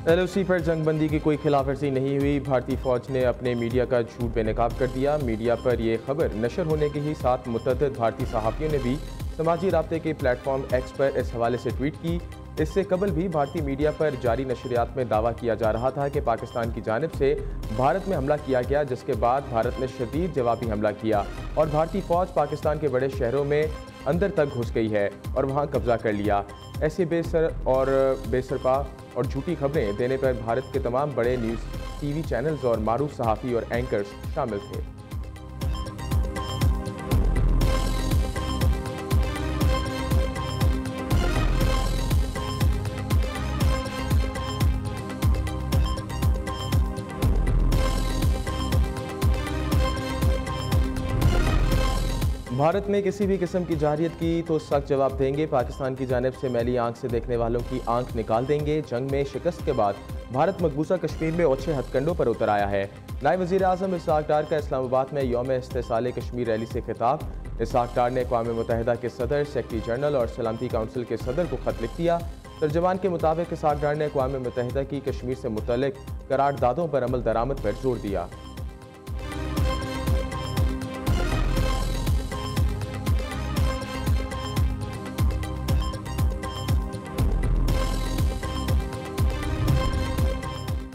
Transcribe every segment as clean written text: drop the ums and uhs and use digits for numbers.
LOC पर जंगबंदी की कोई खिलाफवर्जी नहीं हुई। भारतीय फौज ने अपने मीडिया का झूठ बेनकाब कर दिया। मीडिया पर यह खबर नशर होने के ही साथ मुतअद्दिद भारतीय सहाफ़ियों ने भी समाजी राब्ते के प्लेटफॉर्म एक्स पर इस हवाले से ट्वीट की। इससे कबल भी भारतीय मीडिया पर जारी नशरियात में दावा किया जा रहा था कि पाकिस्तान की जानिब से भारत में हमला किया गया, जिसके बाद भारत ने शदीद जवाबी हमला किया और भारतीय फौज पाकिस्तान के बड़े शहरों में अंदर तक घुस गई है और वहां कब्जा कर लिया। ऐसे बेसरपा और झूठी खबरें देने पर भारत के तमाम बड़े न्यूज़ TV चैनल्स और मारूफ सहाफ़ी और एंकर्स शामिल थे। भारत ने किसी भी किस्म की जारियत की तो सख्त जवाब देंगे। पाकिस्तान की जानिब से मैली आंख से देखने वालों की आंख निकाल देंगे। जंग में शिकस्त के बाद भारत मकबूजा कश्मीर में ओछे हथकंडों पर उतर आया है। नायब वज़ीर आज़म इसहाक डार का इस्लामाबाद में यौम इस्तेसाल कश्मीर रैली से खिताब। इसहाक डार ने अक़वाम मुत्तहिदा के सदर, सेक्रेटरी जनरल और सलामती काउंसिल के सदर को खत लिख दिया। तर्जमान के मुताबिक इसहाक डार ने अक़वाम मुत्तहिदा की कश्मीर से मुतल्लिक करारदादों पर अमल दरामद पर जोर दिया।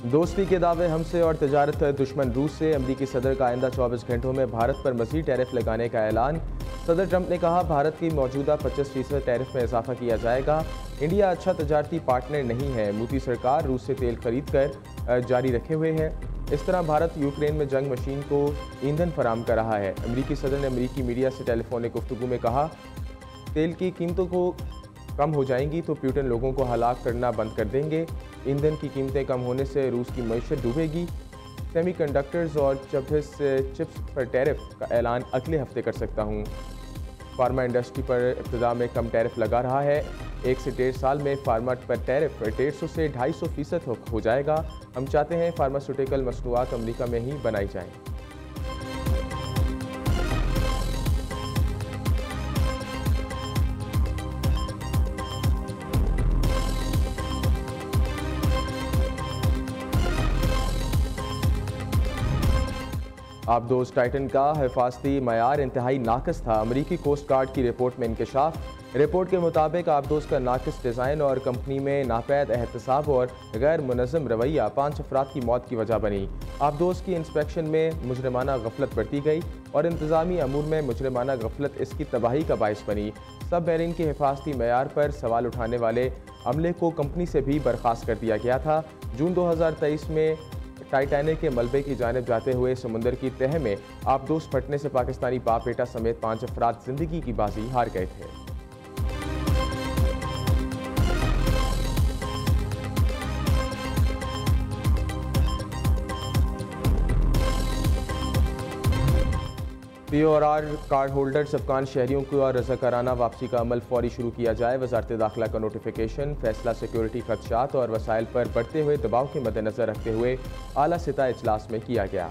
दोस्ती के दावे हमसे और तजारत दुश्मन रूस से। अमरीकी सदर का आइंदा 24 घंटों में भारत पर मज़ीद टैरिफ लगाने का ऐलान। सदर ट्रंप ने कहा, भारत की मौजूदा 25% टैरिफ में इजाफा किया जाएगा। इंडिया अच्छा तजारती पार्टनर नहीं है। मोदी सरकार रूस से तेल खरीद कर जारी रखे हुए है। इस तरह भारत यूक्रेन में जंग मशीन को ईंधन फराम कर रहा है। अमरीकी सदर ने अमरीकी मीडिया से टेलीफोनिक गुफ्तगू में कहा, तेल की कीमतों को कम हो जाएंगी तो पुतिन लोगों को हलाक करना बंद कर देंगे। ईंधन की कीमतें कम होने से रूस की मईशत डूबेगी। सेमीकंडक्टर्स और चिप्स पर टैरिफ का ऐलान अगले हफ्ते कर सकता हूँ। फार्मा इंडस्ट्री पर इब्तिदा में कम टैरिफ लगा रहा है। 1 से 1.5 साल में फार्मा पर टैरिफ 150 से 250% हो जाएगा। हम चाहते हैं फार्मास्यूटिकल मसनूआत अमरीका में ही बनाई जाएँ। आबदोज टाइटन का हिफाजती मयार इंतहाई नाकिस था। अमरीकी कोस्ट गार्ड की रिपोर्ट में इंकशाफ। रिपोर्ट के मुताबिक आबदोज का नाकिस डिज़ाइन और कंपनी में नापैद एहतसाब और गैर मुनज़्ज़म रवैया 5 अफराद की मौत की वजह बनी। आबदोज की इंस्पेक्शन में मुजरिमाना गफलत बरती गई और इंतजामी अमूर में मुजरिमाना गफलत इसकी तबाही का बाइस बनी। सब मैरीन के हिफाजती मयार पर सवाल उठाने वाले अमले को कंपनी से भी बर्खास्त कर दिया गया था। जून 2023 में टाइटैनिक के मलबे की जानिब जाते हुए समुंदर की तह में आबदोज फटने से पाकिस्तानी बाप बेटा समेत 5 अफराद जिंदगी की बाजी हार गए थे। POR कार्ड होल्डर्स अफगान शहरियों को और रज़ाकाराना वापसी का अमल फौरी शुरू किया जाए। वज़ारत दाखिला का नोटिफिकेशन फैसला सिक्योरिटी खदशात और वसाइल पर बढ़ते हुए दबाव के मद्देनज़र रखते हुए आला सतह इजलास में किया गया।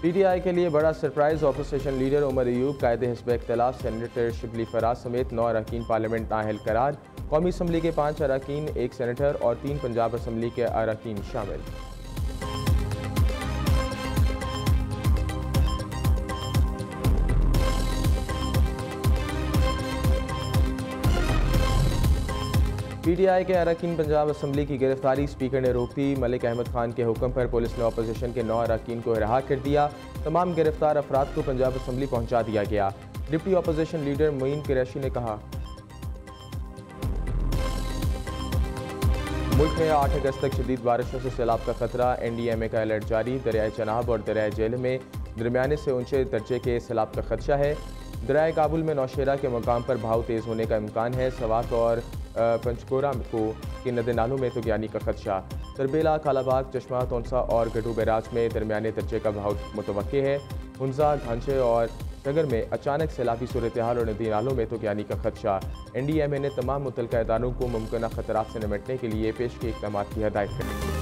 PTI के लिए बड़ा surprise. Opposition leader Umar Ayub कायदे हिज़्ब इख्तिलाफ सेनेटर शिबली फराज समेत 9 अरकान पार्लियामेंट नाअहल करार। कौमी असम्बली के 5 अरकान, 1 सेनेटर और 3 पंजाब असम्बली के अरकान शामिल। PTI के अरकान पंजाब असम्बली की गिरफ्तारी स्पीकर ने रोक दी। मलिक अहमद खान के हुक्म पर पुलिस ने अपोजिशन के 9 अरकान को रिहा कर दिया। तमाम गिरफ्तार अफराद को पंजाब असम्बली पहुंचा दिया गया। Deputy opposition leader Moin Qureshi ने कहा, मुल्क में 8 अगस्त तक शदीद बारिशों से सैलाब का खतरा। NDMA का अलर्ट जारी। दरियाए चनाब और दरियाए जेहलम में दरमियाने से ऊंचे दर्जे के सैलाब का खदशा है। दरियाए काबुल में नौशेरा के मकाम पर बहाव तेज़ होने का इम्कान है। सवात और पंचकोरा को के नदी नालों में तुगयानी का खदशा। तरबेला, कालाबाग, चश्मा, तोनसा और गड्डू बैराज में दरमियाने दर्जे का बहाव मुतवक्के है। हुंजा, घांचे और शगर में अचानक सैलाबी सूरत हाल और नदी नालों में तुगयानी का खदशा। NDMA ने तमाम मुतल्लिका इदारों को मुमकिन खतरात से निपटने के लिए पेश के इक़दामात की हिदायत कर दी।